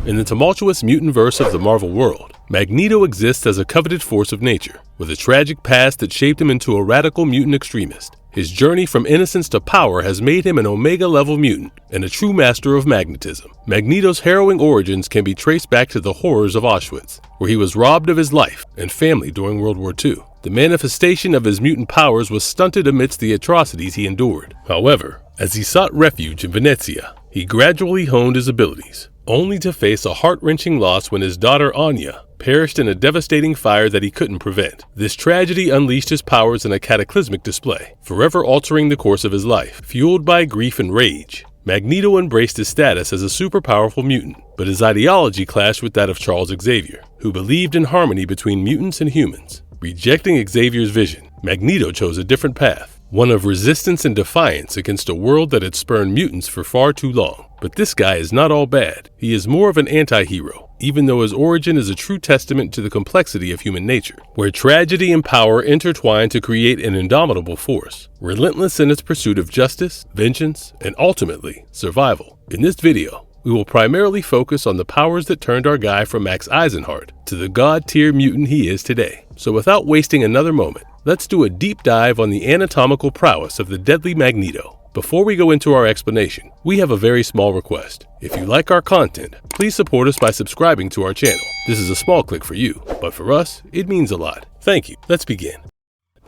In the tumultuous mutant verse of the Marvel world, Magneto exists as a coveted force of nature, with a tragic past that shaped him into a radical mutant extremist. His journey from innocence to power has made him an Omega-level mutant and a true master of magnetism. Magneto's harrowing origins can be traced back to the horrors of Auschwitz, where he was robbed of his life and family during World War II. The manifestation of his mutant powers was stunted amidst the atrocities he endured. However, as he sought refuge in Venezia, he gradually honed his abilities, only to face a heart-wrenching loss when his daughter Anya perished in a devastating fire that he couldn't prevent. This tragedy unleashed his powers in a cataclysmic display, forever altering the course of his life. Fueled by grief and rage, Magneto embraced his status as a super-powerful mutant, but his ideology clashed with that of Charles Xavier, who believed in harmony between mutants and humans. Rejecting Xavier's vision, Magneto chose a different path, one of resistance and defiance against a world that had spurned mutants for far too long. But this guy is not all bad. He is more of an anti-hero, even though his origin is a true testament to the complexity of human nature, where tragedy and power intertwine to create an indomitable force, relentless in its pursuit of justice, vengeance, and ultimately, survival. In this video, we will primarily focus on the powers that turned our guy from Max Eisenhardt to the god-tier mutant he is today. So without wasting another moment, let's do a deep dive on the anatomical prowess of the deadly Magneto. Before we go into our explanation, we have a very small request. If you like our content, please support us by subscribing to our channel. This is a small click for you, but for us, it means a lot. Thank you. Let's begin.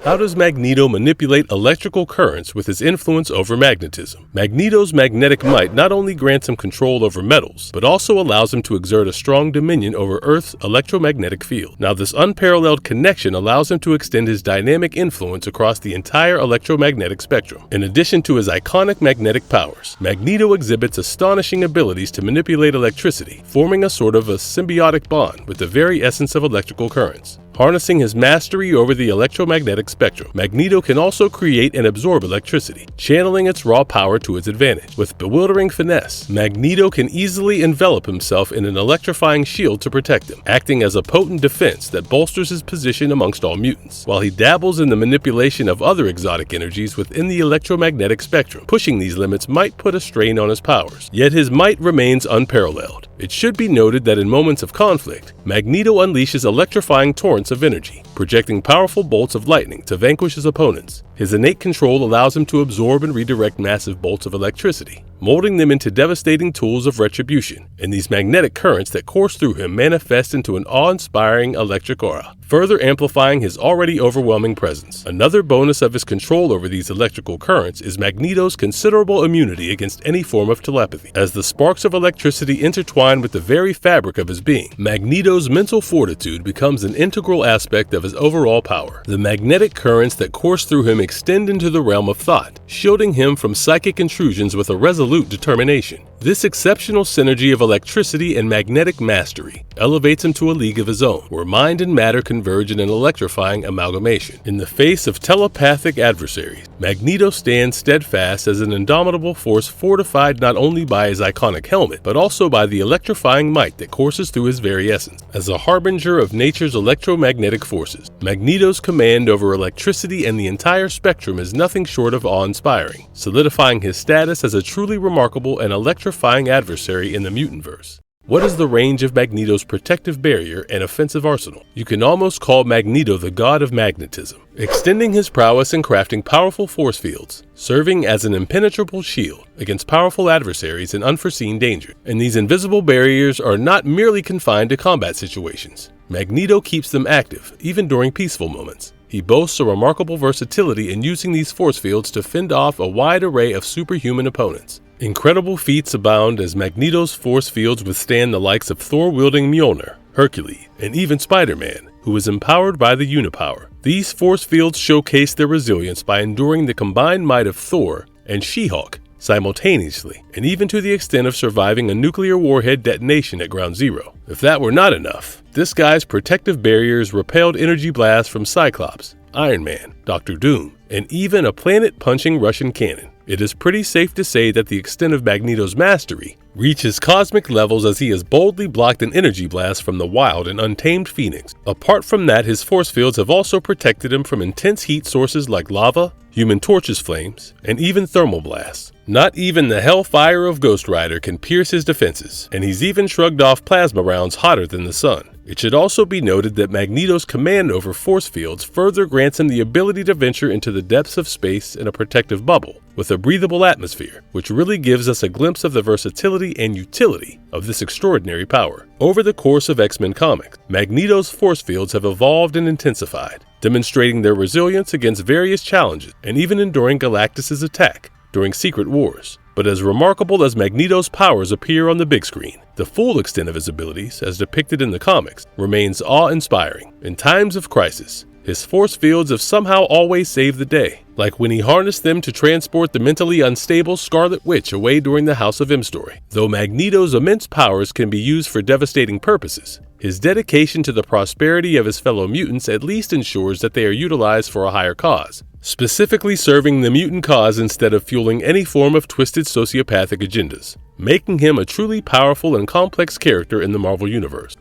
How does Magneto manipulate electrical currents with his influence over magnetism? Magneto's magnetic might not only grants him control over metals, but also allows him to exert a strong dominion over Earth's electromagnetic field. Now, this unparalleled connection allows him to extend his dynamic influence across the entire electromagnetic spectrum. In addition to his iconic magnetic powers, Magneto exhibits astonishing abilities to manipulate electricity, forming a sort of a symbiotic bond with the very essence of electrical currents. Harnessing his mastery over the electromagnetic spectrum, Magneto can also create and absorb electricity, channeling its raw power to his advantage. With bewildering finesse, Magneto can easily envelop himself in an electrifying shield to protect him, acting as a potent defense that bolsters his position amongst all mutants, while he dabbles in the manipulation of other exotic energies within the electromagnetic spectrum. Pushing these limits might put a strain on his powers, yet his might remains unparalleled. It should be noted that in moments of conflict, Magneto unleashes electrifying torrents of energy, projecting powerful bolts of lightning to vanquish his opponents. His innate control allows him to absorb and redirect massive bolts of electricity, molding them into devastating tools of retribution, and these magnetic currents that course through him manifest into an awe-inspiring electric aura, further amplifying his already overwhelming presence. Another bonus of his control over these electrical currents is Magneto's considerable immunity against any form of telepathy. As the sparks of electricity intertwine with the very fabric of his being, Magneto's mental fortitude becomes an integral aspect of his overall power. The magnetic currents that course through him extend into the realm of thought, shielding him from psychic intrusions with a resolute determination. This exceptional synergy of electricity and magnetic mastery elevates him to a league of his own, where mind and matter converge in an electrifying amalgamation. In the face of telepathic adversaries, Magneto stands steadfast as an indomitable force, fortified not only by his iconic helmet, but also by the electrifying might that courses through his very essence. As a harbinger of nature's electromagnetic forces, Magneto's command over electricity and the entire spectrum is nothing short of awe-inspiring, solidifying his status as a truly remarkable and electrifying adversary in the mutantverse. What is the range of Magneto's protective barrier and offensive arsenal? You can almost call Magneto the god of magnetism, extending his prowess in crafting powerful force fields, serving as an impenetrable shield against powerful adversaries and unforeseen danger. And these invisible barriers are not merely confined to combat situations. Magneto keeps them active, even during peaceful moments. He boasts a remarkable versatility in using these force fields to fend off a wide array of superhuman opponents. Incredible feats abound as Magneto's force fields withstand the likes of Thor-wielding Mjolnir, Hercules, and even Spider-Man, who is empowered by the Unipower. These force fields showcase their resilience by enduring the combined might of Thor and She-Hulk simultaneously, and even to the extent of surviving a nuclear warhead detonation at Ground Zero. If that were not enough, this guy's protective barriers repelled energy blasts from Cyclops, Iron Man, Dr. Doom, and even a planet-punching Russian cannon. It is pretty safe to say that the extent of Magneto's mastery reaches cosmic levels, as he has boldly blocked an energy blast from the wild and untamed Phoenix. Apart from that, his force fields have also protected him from intense heat sources like lava, Human Torch's flames, and even thermal blasts. Not even the hellfire of Ghost Rider can pierce his defenses, and he's even shrugged off plasma rounds hotter than the sun. It should also be noted that Magneto's command over force fields further grants him the ability to venture into the depths of space in a protective bubble with a breathable atmosphere, which really gives us a glimpse of the versatility and utility of this extraordinary power. Over the course of X-Men comics, Magneto's force fields have evolved and intensified, demonstrating their resilience against various challenges and even enduring Galactus's attack during Secret Wars. But as remarkable as Magneto's powers appear on the big screen, the full extent of his abilities, as depicted in the comics, remains awe-inspiring. In times of crisis, his force fields have somehow always saved the day, like when he harnessed them to transport the mentally unstable Scarlet Witch away during the House of M story. Though Magneto's immense powers can be used for devastating purposes, his dedication to the prosperity of his fellow mutants at least ensures that they are utilized for a higher cause, specifically serving the mutant cause instead of fueling any form of twisted sociopathic agendas, making him a truly powerful and complex character in the Marvel Universe.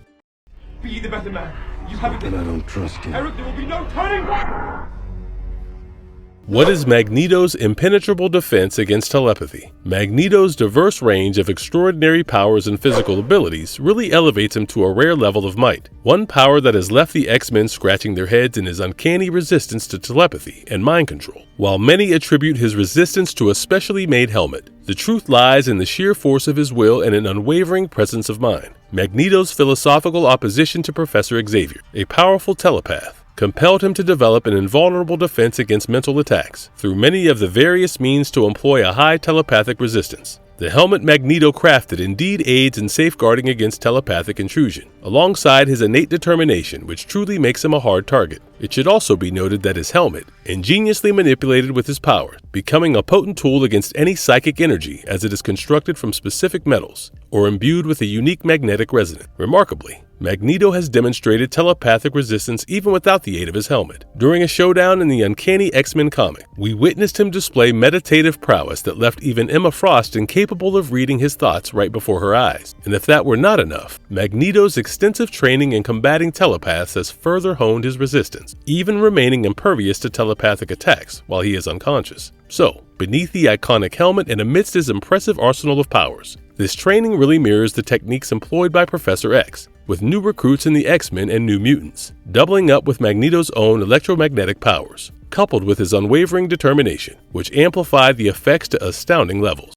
Be the better man. You haven't. And I don't trust you. Eric, there will be no turning back! What is Magneto's impenetrable defense against telepathy? Magneto's diverse range of extraordinary powers and physical abilities really elevates him to a rare level of might. One power that has left the X-Men scratching their heads in his uncanny resistance to telepathy and mind control. While many attribute his resistance to a specially made helmet, the truth lies in the sheer force of his will and an unwavering presence of mind. Magneto's philosophical opposition to Professor Xavier, a powerful telepath, compelled him to develop an invulnerable defense against mental attacks through many of the various means to employ a high telepathic resistance. The helmet Magneto crafted indeed aids in safeguarding against telepathic intrusion, alongside his innate determination, which truly makes him a hard target. It should also be noted that his helmet, ingeniously manipulated with his power, becoming a potent tool against any psychic energy as it is constructed from specific metals, or imbued with a unique magnetic resonance. Remarkably, Magneto has demonstrated telepathic resistance even without the aid of his helmet. During a showdown in the Uncanny X-Men comic, we witnessed him display meditative prowess that left even Emma Frost incapable of reading his thoughts right before her eyes. And if that were not enough, Magneto's extensive training in combating telepaths has further honed his resistance, even remaining impervious to telepathic attacks while he is unconscious. So, beneath the iconic helmet and amidst his impressive arsenal of powers, this training really mirrors the techniques employed by Professor X, with new recruits in the X-Men and New Mutants, doubling up with Magneto's own electromagnetic powers, coupled with his unwavering determination, which amplified the effects to astounding levels.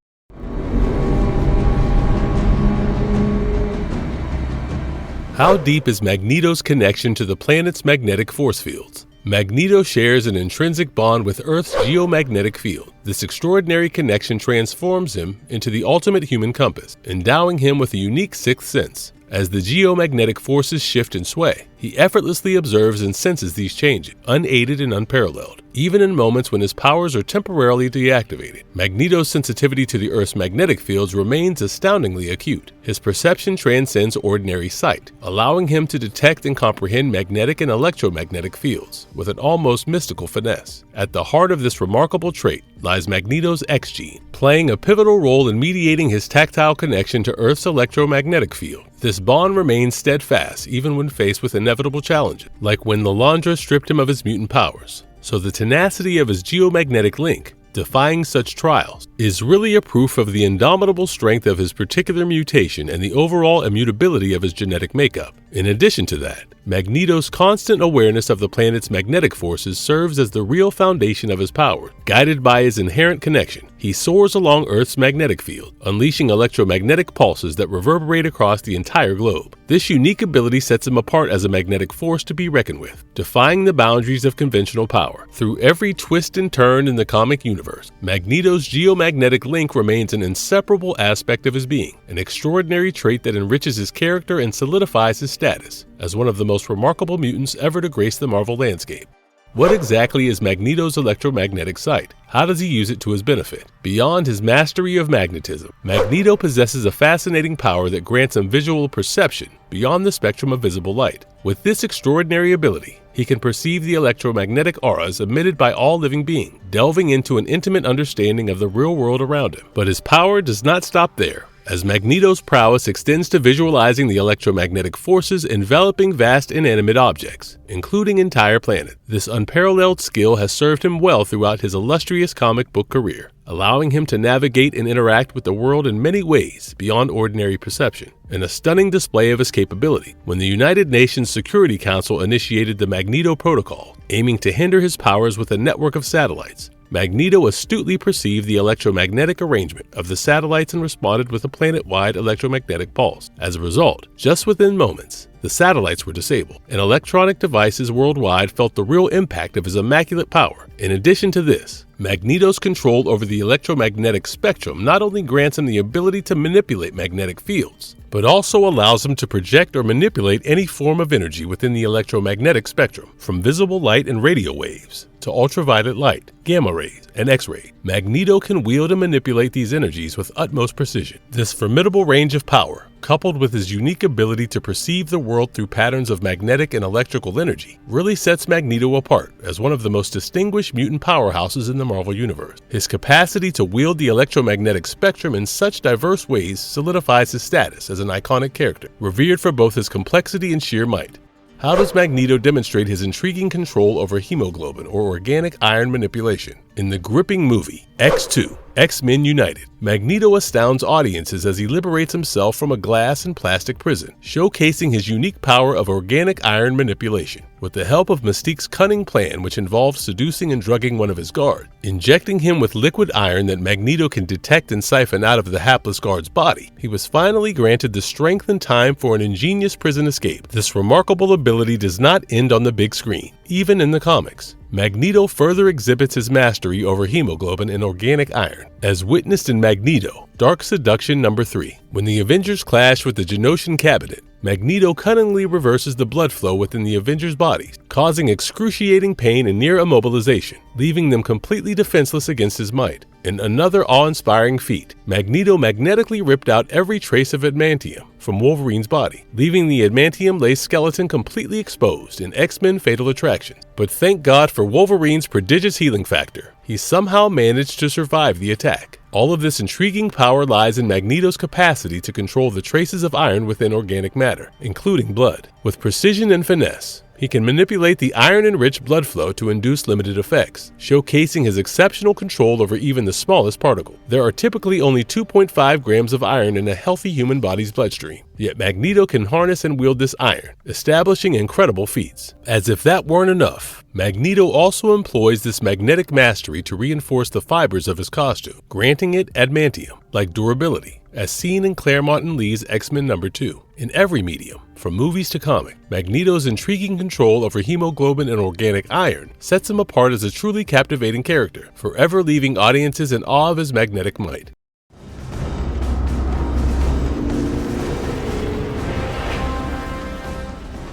How deep is Magneto's connection to the planet's magnetic force fields? Magneto shares an intrinsic bond with Earth's geomagnetic field. This extraordinary connection transforms him into the ultimate human compass, endowing him with a unique sixth sense. As the geomagnetic forces shift and sway, he effortlessly observes and senses these changes, unaided and unparalleled, even in moments when his powers are temporarily deactivated. Magneto's sensitivity to the Earth's magnetic fields remains astoundingly acute. His perception transcends ordinary sight, allowing him to detect and comprehend magnetic and electromagnetic fields with an almost mystical finesse. At the heart of this remarkable trait lies Magneto's X gene, playing a pivotal role in mediating his tactile connection to Earth's electromagnetic field. This bond remains steadfast even when faced with inevitable challenges, like when Lilandra stripped him of his mutant powers. So the tenacity of his geomagnetic link, defying such trials, is really a proof of the indomitable strength of his particular mutation and the overall immutability of his genetic makeup. In addition to that, Magneto's constant awareness of the planet's magnetic forces serves as the real foundation of his power. Guided by his inherent connection, he soars along Earth's magnetic field, unleashing electromagnetic pulses that reverberate across the entire globe. This unique ability sets him apart as a magnetic force to be reckoned with, defying the boundaries of conventional power. Through every twist and turn in the comic universe, Magneto's geomagnetic link remains an inseparable aspect of his being, an extraordinary trait that enriches his character and solidifies his status as one of the most remarkable mutants ever to grace the Marvel landscape. What exactly is Magneto's electromagnetic sight? How does he use it to his benefit? Beyond his mastery of magnetism, Magneto possesses a fascinating power that grants him visual perception beyond the spectrum of visible light. With this extraordinary ability, he can perceive the electromagnetic auras emitted by all living beings, delving into an intimate understanding of the real world around him. But his power does not stop there. as Magneto's prowess extends to visualizing the electromagnetic forces enveloping vast inanimate objects, including entire planets. This unparalleled skill has served him well throughout his illustrious comic book career, allowing him to navigate and interact with the world in many ways beyond ordinary perception, in a stunning display of his capability. When the United Nations Security Council initiated the Magneto Protocol, aiming to hinder his powers with a network of satellites, Magneto astutely perceived the electromagnetic arrangement of the satellites and responded with a planet-wide electromagnetic pulse. As a result, just within moments, the satellites were disabled, and electronic devices worldwide felt the real impact of his immaculate power. In addition to this, Magneto's control over the electromagnetic spectrum not only grants him the ability to manipulate magnetic fields, but also allows him to project or manipulate any form of energy within the electromagnetic spectrum, from visible light and radio waves to ultraviolet light, gamma rays, and X-rays. Magneto can wield and manipulate these energies with utmost precision. This formidable range of power, coupled with his unique ability to perceive the world through patterns of magnetic and electrical energy, really sets Magneto apart as one of the most distinguished mutant powerhouses in the Marvel Universe. His capacity to wield the electromagnetic spectrum in such diverse ways solidifies his status as an iconic character, revered for both his complexity and sheer might. How does Magneto demonstrate his intriguing control over hemoglobin or organic iron manipulation? In the gripping movie X2, X-Men United, Magneto astounds audiences as he liberates himself from a glass and plastic prison, showcasing his unique power of organic iron manipulation. With the help of Mystique's cunning plan, which involves seducing and drugging one of his guards, injecting him with liquid iron that Magneto can detect and siphon out of the hapless guard's body, he was finally granted the strength and time for an ingenious prison escape. This remarkable ability does not end on the big screen, even in the comics. Magneto further exhibits his mastery over hemoglobin and organic iron, as witnessed in Magneto, Dark Seduction No. 3. When the Avengers clash with the Genoshan Cabinet, Magneto cunningly reverses the blood flow within the Avengers' bodies, causing excruciating pain and near immobilization, leaving them completely defenseless against his might. In another awe-inspiring feat, Magneto magnetically ripped out every trace of adamantium from Wolverine's body, leaving the adamantium-laced skeleton completely exposed in X-Men Fatal Attraction. But thank God for Wolverine's prodigious healing factor, he somehow managed to survive the attack. All of this intriguing power lies in Magneto's capacity to control the traces of iron within organic matter, including blood. With precision and finesse, he can manipulate the iron-enriched blood flow to induce limited effects, showcasing his exceptional control over even the smallest particle. There are typically only 2.5 grams of iron in a healthy human body's bloodstream, yet Magneto can harness and wield this iron, establishing incredible feats. As if that weren't enough, Magneto also employs this magnetic mastery to reinforce the fibers of his costume, granting it adamantium-like durability, as seen in Claremont and Lee's X-Men No. 2. In every medium, from movies to comic, Magneto's intriguing control over hemoglobin and organic iron sets him apart as a truly captivating character, forever leaving audiences in awe of his magnetic might.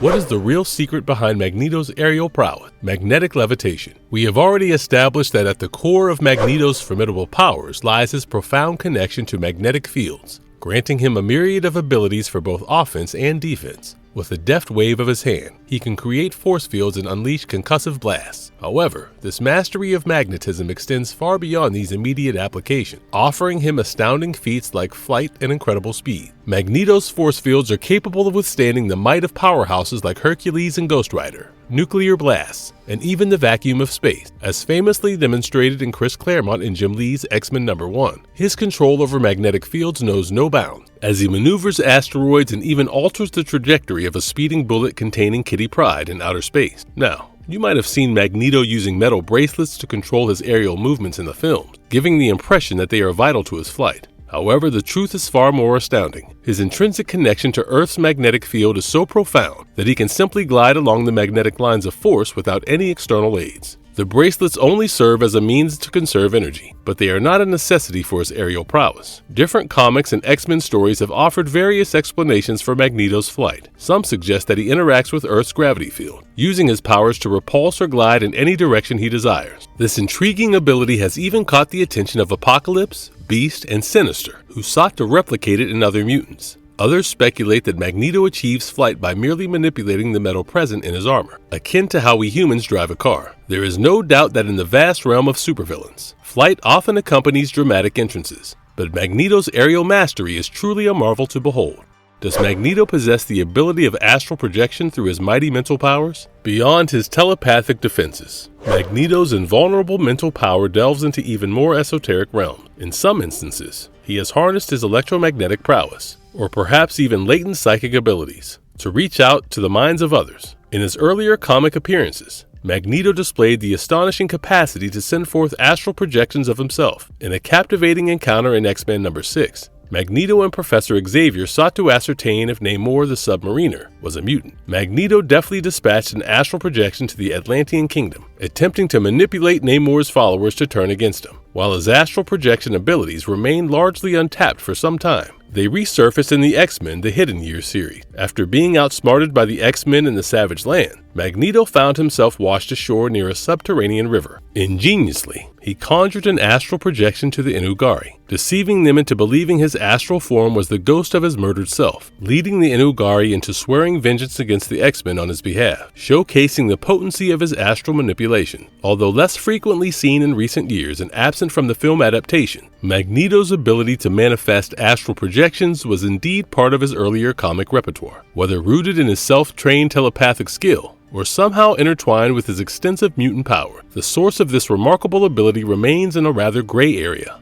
What is the real secret behind Magneto's aerial prowess? Magnetic levitation. We have already established that at the core of Magneto's formidable powers lies his profound connection to magnetic fields, granting him a myriad of abilities for both offense and defense. With a deft wave of his hand, he can create force fields and unleash concussive blasts. However, this mastery of magnetism extends far beyond these immediate applications, offering him astounding feats like flight and incredible speed. Magneto's force fields are capable of withstanding the might of powerhouses like Hercules and Ghost Rider, nuclear blasts, and even the vacuum of space, as famously demonstrated in Chris Claremont and Jim Lee's X-Men No. 1. His control over magnetic fields knows no bounds, as he maneuvers asteroids and even alters the trajectory of a speeding bullet containing Kitty Pryde in outer space. Now, you might have seen Magneto using metal bracelets to control his aerial movements in the films, giving the impression that they are vital to his flight. However, the truth is far more astounding. His intrinsic connection to Earth's magnetic field is so profound that he can simply glide along the magnetic lines of force without any external aids. The bracelets only serve as a means to conserve energy, but they are not a necessity for his aerial prowess. Different comics and X-Men stories have offered various explanations for Magneto's flight. Some suggest that he interacts with Earth's gravity field, using his powers to repulse or glide in any direction he desires. This intriguing ability has even caught the attention of Apocalypse, Beast, and Sinister, who sought to replicate it in other mutants. Others speculate that Magneto achieves flight by merely manipulating the metal present in his armor, akin to how we humans drive a car. There is no doubt that in the vast realm of supervillains, flight often accompanies dramatic entrances. but Magneto's aerial mastery is truly a marvel to behold. Does Magneto possess the ability of astral projection through his mighty mental powers? Beyond his telepathic defenses, Magneto's invulnerable mental power delves into even more esoteric realms. In some instances, he has harnessed his electromagnetic prowess, or perhaps even latent psychic abilities, to reach out to the minds of others. In his earlier comic appearances, Magneto displayed the astonishing capacity to send forth astral projections of himself. In a captivating encounter in X-Men #6, Magneto and Professor Xavier sought to ascertain if Namor the Submariner was a mutant. Magneto deftly dispatched an astral projection to the Atlantean kingdom, attempting to manipulate Namor's followers to turn against him. While his astral projection abilities remained largely untapped for some time, they resurfaced in the X-Men The Hidden Years series. After being outsmarted by the X-Men in the Savage Land, Magneto found himself washed ashore near a subterranean river. Ingeniously, he conjured an astral projection to the Inugari, deceiving them into believing his astral form was the ghost of his murdered self, leading the Inugari into swearing vengeance against the X-Men on his behalf, showcasing the potency of his astral manipulation. Although less frequently seen in recent years and absent from the film adaptation, Magneto's ability to manifest astral projections was indeed part of his earlier comic repertoire. Whether rooted in his self-trained telepathic skill, or somehow intertwined with his extensive mutant power, the source of this remarkable ability remains in a rather gray area.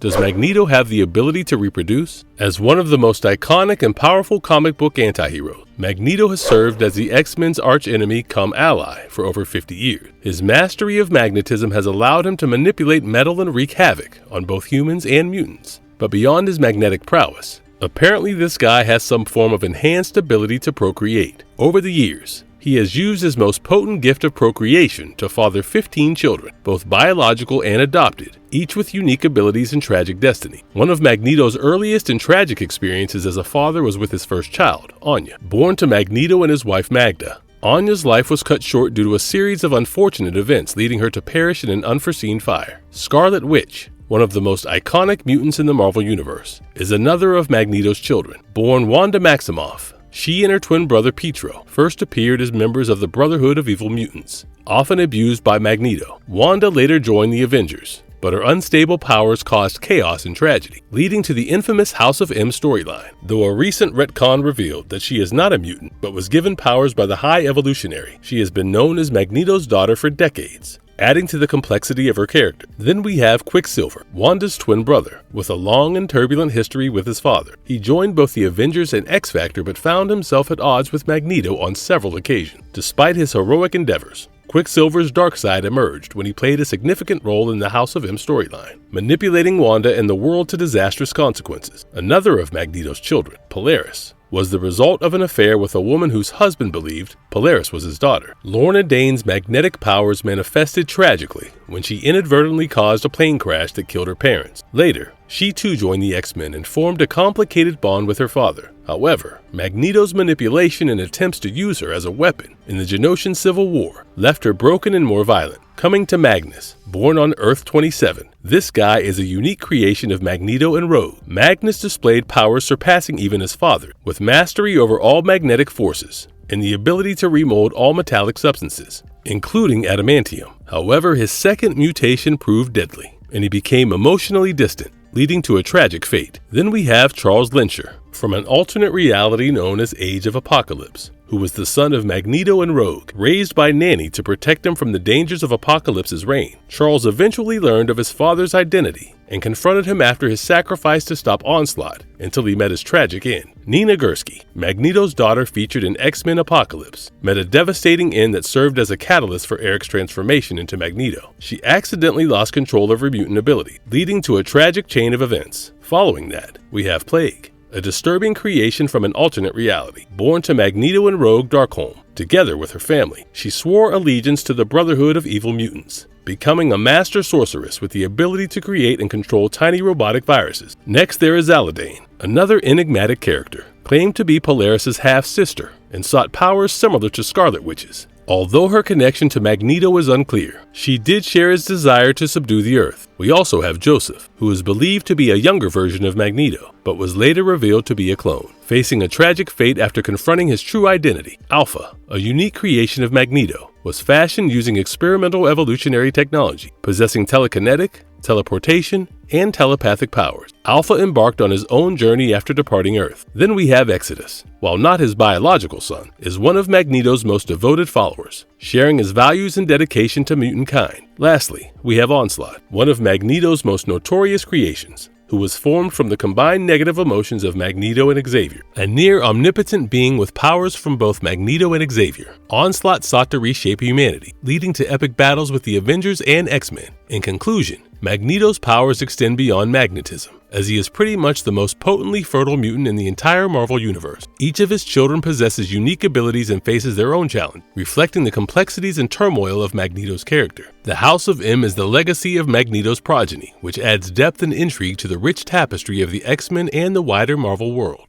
Does Magneto have the ability to reproduce? As one of the most iconic and powerful comic book anti-heroes, Magneto has served as the X-Men's arch-enemy come ally for over 50 years. His mastery of magnetism has allowed him to manipulate metal and wreak havoc on both humans and mutants. But beyond his magnetic prowess, apparently this guy has some form of enhanced ability to procreate. Over the years, he has used his most potent gift of procreation to father 15 children, both biological and adopted, each with unique abilities and tragic destiny. One of Magneto's earliest and tragic experiences as a father was with his first child, Anya. Born to Magneto and his wife Magda, Anya's life was cut short due to a series of unfortunate events leading her to perish in an unforeseen fire. Scarlet Witch, one of the most iconic mutants in the Marvel Universe, is another of Magneto's children. Born Wanda Maximoff, she and her twin brother Pietro first appeared as members of the Brotherhood of Evil Mutants. Often abused by Magneto, Wanda later joined the Avengers, but her unstable powers caused chaos and tragedy, leading to the infamous House of M storyline, though a recent retcon revealed that she is not a mutant, but was given powers by the High Evolutionary. She has been known as Magneto's daughter for decades, adding to the complexity of her character. Then we have Quicksilver, Wanda's twin brother, with a long and turbulent history with his father. He joined both the Avengers and X-Factor but found himself at odds with Magneto on several occasions. Despite his heroic endeavors, Quicksilver's dark side emerged when he played a significant role in the House of M storyline, manipulating Wanda and the world to disastrous consequences. Another of Magneto's children, Polaris, was the result of an affair with a woman whose husband believed Polaris was his daughter. Lorna Dane's magnetic powers manifested tragically when she inadvertently caused a plane crash that killed her parents. Later, she too joined the X-Men and formed a complicated bond with her father. However, Magneto's manipulation and attempts to use her as a weapon in the Genosian Civil War left her broken and more violent. Coming to Magnus, born on Earth-27, this guy is a unique creation of Magneto and Rogue. Magnus displayed powers surpassing even his father, with mastery over all magnetic forces and the ability to remold all metallic substances, including adamantium. However, his second mutation proved deadly, and he became emotionally distant, leading to a tragic fate. Then we have Charles Lyncher, from an alternate reality known as Age of Apocalypse, who was the son of Magneto and Rogue, raised by Nanny to protect him from the dangers of Apocalypse's reign. Charles eventually learned of his father's identity and confronted him after his sacrifice to stop Onslaught until he met his tragic end. Nina Gursky, Magneto's daughter featured in X-Men Apocalypse, met a devastating end that served as a catalyst for Eric's transformation into Magneto. She accidentally lost control of her mutant ability, leading to a tragic chain of events. Following that, we have Plague, a disturbing creation from an alternate reality. Born to Magneto and Rogue Darkholm, together with her family, she swore allegiance to the Brotherhood of Evil Mutants, becoming a master sorceress with the ability to create and control tiny robotic viruses. Next there is Aladane, another enigmatic character, claimed to be Polaris' half-sister and sought powers similar to Scarlet Witch's. Although her connection to Magneto is unclear, she did share his desire to subdue the Earth. We also have Joseph, who is believed to be a younger version of Magneto, but was later revealed to be a clone, facing a tragic fate after confronting his true identity. Alpha, a unique creation of Magneto, was fashioned using experimental evolutionary technology, possessing telekinetic, teleportation, and telepathic powers. Alpha embarked on his own journey after departing Earth. Then we have Exodus. While not his biological son, is one of Magneto's most devoted followers, sharing his values and dedication to mutant kind. Lastly, we have Onslaught, one of Magneto's most notorious creations, who was formed from the combined negative emotions of Magneto and Xavier, a near-omnipotent being with powers from both Magneto and Xavier. Onslaught sought to reshape humanity, leading to epic battles with the Avengers and X-Men. In conclusion, Magneto's powers extend beyond magnetism, as he is pretty much the most potently fertile mutant in the entire Marvel Universe. Each of his children possesses unique abilities and faces their own challenge, reflecting the complexities and turmoil of Magneto's character. The House of M is the legacy of Magneto's progeny, which adds depth and intrigue to the rich tapestry of the X-Men and the wider Marvel world.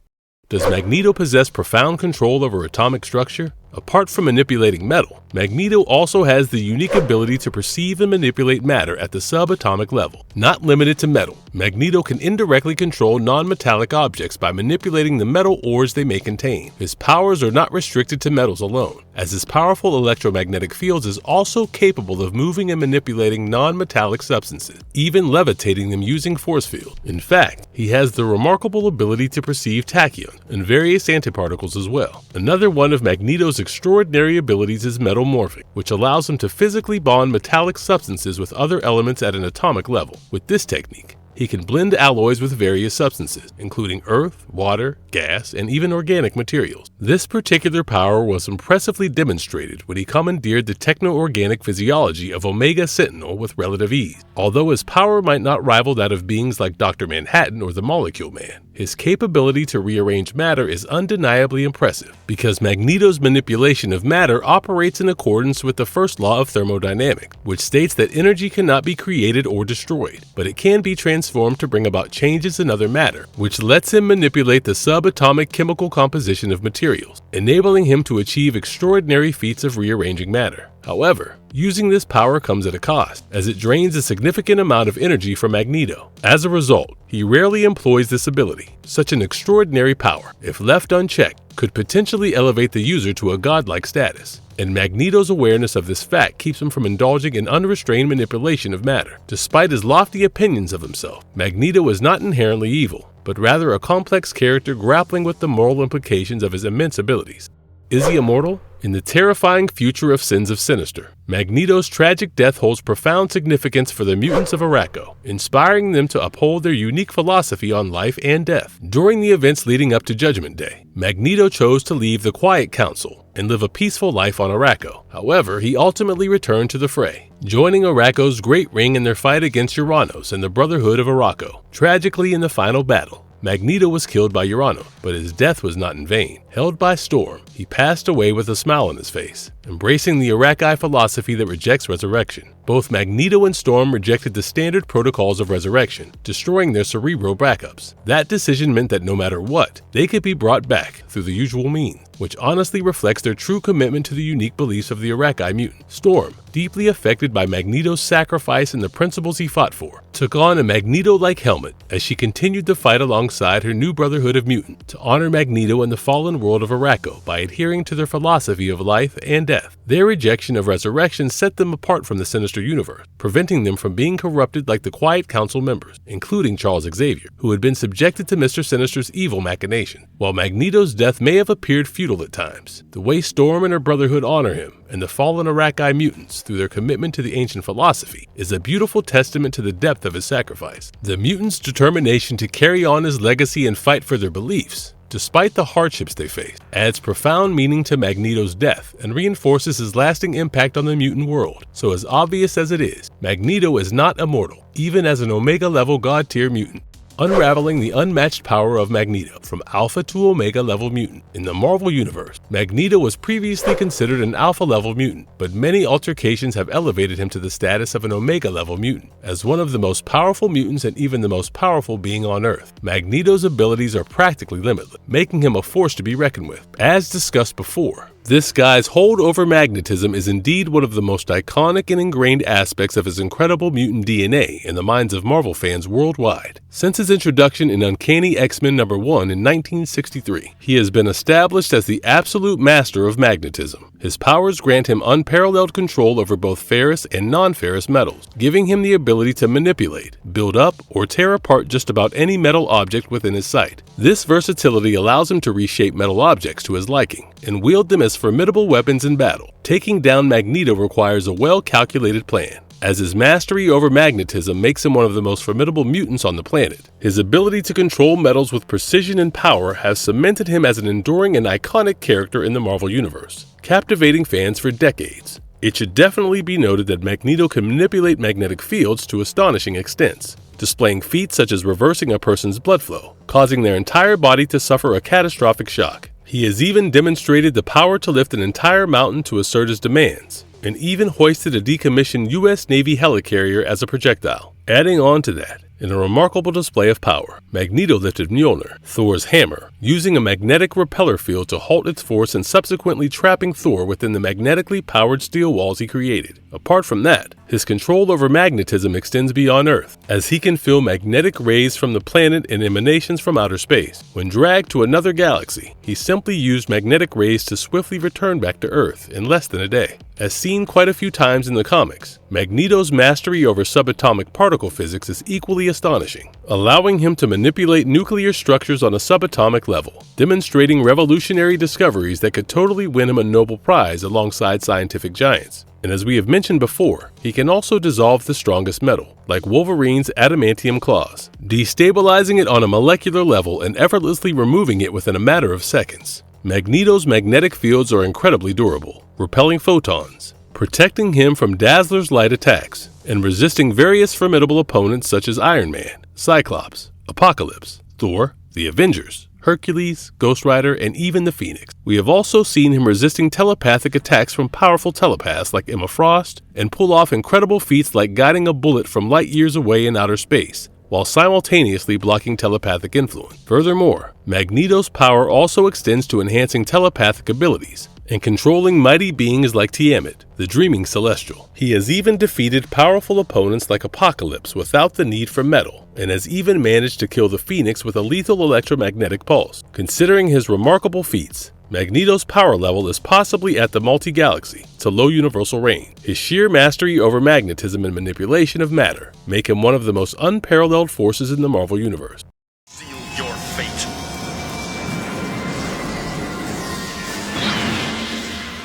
Does Magneto possess profound control over atomic structure? Apart from manipulating metal, Magneto also has the unique ability to perceive and manipulate matter at the subatomic level. Not limited to metal, Magneto can indirectly control non-metallic objects by manipulating the metal ores they may contain. His powers are not restricted to metals alone, as his powerful electromagnetic fields is also capable of moving and manipulating non-metallic substances, even levitating them using force field. In fact, he has the remarkable ability to perceive tachyons and various antiparticles as well. Another one of Magneto's extraordinary abilities is metamorphic, which allows him to physically bond metallic substances with other elements at an atomic level. With this technique, he can blend alloys with various substances, including earth, water, gas, and even organic materials. This particular power was impressively demonstrated when he commandeered the techno-organic physiology of Omega Sentinel with relative ease. Although his power might not rival that of beings like Dr. Manhattan or the Molecule Man, his capability to rearrange matter is undeniably impressive, because Magneto's manipulation of matter operates in accordance with the first law of thermodynamics, which states that energy cannot be created or destroyed, but it can be transformed to bring about changes in other matter, which lets him manipulate the subatomic chemical composition of materials, enabling him to achieve extraordinary feats of rearranging matter. However, using this power comes at a cost, as it drains a significant amount of energy from Magneto. As a result, he rarely employs this ability. Such an extraordinary power, if left unchecked, could potentially elevate the user to a godlike status. And Magneto's awareness of this fact keeps him from indulging in unrestrained manipulation of matter. Despite his lofty opinions of himself, Magneto is not inherently evil, but rather a complex character grappling with the moral implications of his immense abilities. Is he immortal? In the terrifying future of Sins of Sinister, Magneto's tragic death holds profound significance for the mutants of Arakko, inspiring them to uphold their unique philosophy on life and death. During the events leading up to Judgment Day, Magneto chose to leave the Quiet Council and live a peaceful life on Arakko. However, he ultimately returned to the fray, joining Arakko's Great Ring in their fight against Uranos and the Brotherhood of Arakko. Tragically, in the final battle, Magneto was killed by Uranos, but his death was not in vain. Held by Storm, he passed away with a smile on his face, embracing the Araki philosophy that rejects resurrection. Both Magneto and Storm rejected the standard protocols of resurrection, destroying their cerebral backups. That decision meant that no matter what, they could be brought back through the usual means, which honestly reflects their true commitment to the unique beliefs of the Araki mutant. Storm, deeply affected by Magneto's sacrifice and the principles he fought for, took on a Magneto-like helmet as she continued to fight alongside her new Brotherhood of Mutants to honor Magneto and the fallen world of Arakko by adhering to their philosophy of life and death. Their rejection of resurrection set them apart from the Sinister Universe, preventing them from being corrupted like the Quiet Council members, including Charles Xavier, who had been subjected to Mr. Sinister's evil machination. While Magneto's death may have appeared futile at times, the way Storm and her Brotherhood honor him and the fallen Araki mutants through their commitment to the ancient philosophy is a beautiful testament to the depth of his sacrifice. The mutants' determination to carry on his legacy and fight for their beliefs, despite the hardships they faced, adds profound meaning to Magneto's death and reinforces his lasting impact on the mutant world. So as obvious as it is, Magneto is not immortal, even as an Omega-level God-tier mutant. Unraveling the unmatched power of Magneto from Alpha to Omega level mutant. In the Marvel Universe, Magneto was previously considered an Alpha level mutant, but many altercations have elevated him to the status of an Omega level mutant. As one of the most powerful mutants and even the most powerful being on Earth, Magneto's abilities are practically limitless, making him a force to be reckoned with. As discussed before, this guy's hold over magnetism is indeed one of the most iconic and ingrained aspects of his incredible mutant DNA in the minds of Marvel fans worldwide. Since his introduction in Uncanny X-Men #1 in 1963, he has been established as the absolute master of magnetism. His powers grant him unparalleled control over both ferrous and non-ferrous metals, giving him the ability to manipulate, build up, or tear apart just about any metal object within his sight. This versatility allows him to reshape metal objects to his liking and wield them as formidable weapons in battle. Taking down Magneto requires a well-calculated plan, as his mastery over magnetism makes him one of the most formidable mutants on the planet. His ability to control metals with precision and power has cemented him as an enduring and iconic character in the Marvel Universe, captivating fans for decades. It should definitely be noted that Magneto can manipulate magnetic fields to astonishing extents, displaying feats such as reversing a person's blood flow, causing their entire body to suffer a catastrophic shock. He has even demonstrated the power to lift an entire mountain to assert his demands, and even hoisted a decommissioned U.S. Navy helicarrier as a projectile. Adding on to that, in a remarkable display of power, Magneto lifted Mjolnir, Thor's hammer, using a magnetic repeller field to halt its force and subsequently trapping Thor within the magnetically powered steel walls he created. Apart from that, his control over magnetism extends beyond Earth, as he can feel magnetic rays from the planet and emanations from outer space. When dragged to another galaxy, he simply used magnetic rays to swiftly return back to Earth in less than a day. As seen quite a few times in the comics, Magneto's mastery over subatomic particle physics is equally astonishing, allowing him to manipulate nuclear structures on a subatomic level, demonstrating revolutionary discoveries that could totally win him a Nobel Prize alongside scientific giants. And as we have mentioned before, he can also dissolve the strongest metal, like Wolverine's adamantium claws, destabilizing it on a molecular level and effortlessly removing it within a matter of seconds. Magneto's magnetic fields are incredibly durable, repelling photons, protecting him from Dazzler's light attacks, and resisting various formidable opponents such as Iron Man, Cyclops, Apocalypse, Thor, the Avengers, Hercules, Ghost Rider, and even the Phoenix. We have also seen him resisting telepathic attacks from powerful telepaths like Emma Frost, and pull off incredible feats like guiding a bullet from light years away in outer space, while simultaneously blocking telepathic influence. Furthermore, Magneto's power also extends to enhancing telepathic abilities and controlling mighty beings like Tiamat, the Dreaming Celestial. He has even defeated powerful opponents like Apocalypse without the need for metal, and has even managed to kill the Phoenix with a lethal electromagnetic pulse. Considering his remarkable feats, Magneto's power level is possibly at the multi-galaxy to low universal range. His sheer mastery over magnetism and manipulation of matter make him one of the most unparalleled forces in the Marvel Universe. Seal your fate.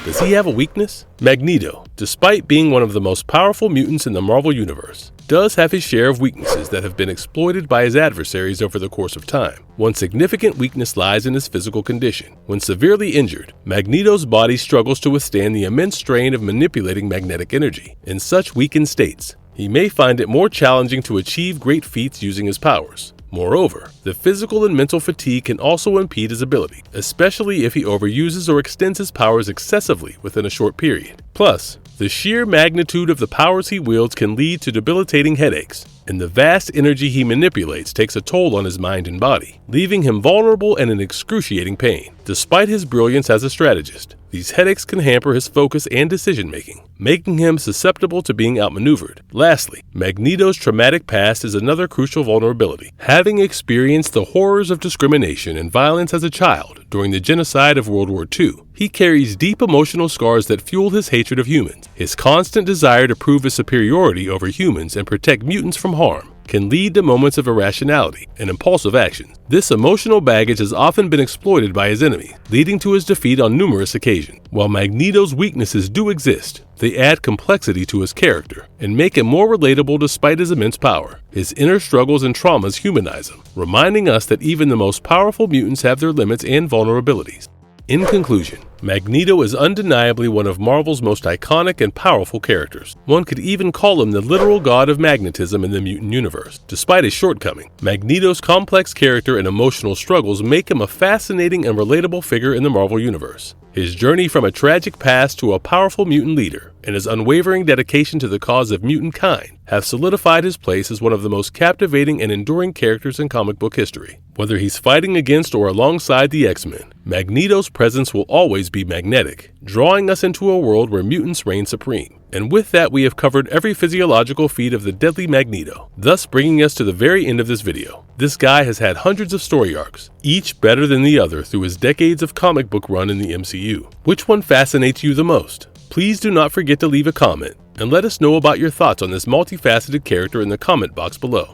Does he have a weakness? Magneto, despite being one of the most powerful mutants in the Marvel Universe, does have his share of weaknesses that have been exploited by his adversaries over the course of time. One significant weakness lies in his physical condition. When severely injured, Magneto's body struggles to withstand the immense strain of manipulating magnetic energy. In such weakened states, he may find it more challenging to achieve great feats using his powers. Moreover, the physical and mental fatigue can also impede his ability, especially if he overuses or extends his powers excessively within a short period. Plus, the sheer magnitude of the powers he wields can lead to debilitating headaches, and the vast energy he manipulates takes a toll on his mind and body, leaving him vulnerable and in excruciating pain. Despite his brilliance as a strategist, these headaches can hamper his focus and decision-making, making him susceptible to being outmaneuvered. Lastly, Magneto's traumatic past is another crucial vulnerability. Having experienced the horrors of discrimination and violence as a child during the genocide of World War II, he carries deep emotional scars that fuel his hatred of humans. His constant desire to prove his superiority over humans and protect mutants from harm can lead to moments of irrationality and impulsive actions. This emotional baggage has often been exploited by his enemy, leading to his defeat on numerous occasions. While Magneto's weaknesses do exist, they add complexity to his character and make him more relatable despite his immense power. His inner struggles and traumas humanize him, reminding us that even the most powerful mutants have their limits and vulnerabilities. In conclusion, Magneto is undeniably one of Marvel's most iconic and powerful characters. One could even call him the literal god of magnetism in the mutant universe. Despite his shortcoming, Magneto's complex character and emotional struggles make him a fascinating and relatable figure in the Marvel universe. His journey from a tragic past to a powerful mutant leader and his unwavering dedication to the cause of mutant kind have solidified his place as one of the most captivating and enduring characters in comic book history. Whether he's fighting against or alongside the X-Men, Magneto's presence will always be magnetic, drawing us into a world where mutants reign supreme. And with that, we have covered every physiological feat of the deadly Magneto, thus bringing us to the very end of this video. This guy has had hundreds of story arcs, each better than the other through his decades of comic book run in the MCU. Which one fascinates you the most? Please do not forget to leave a comment, and let us know about your thoughts on this multifaceted character in the comment box below.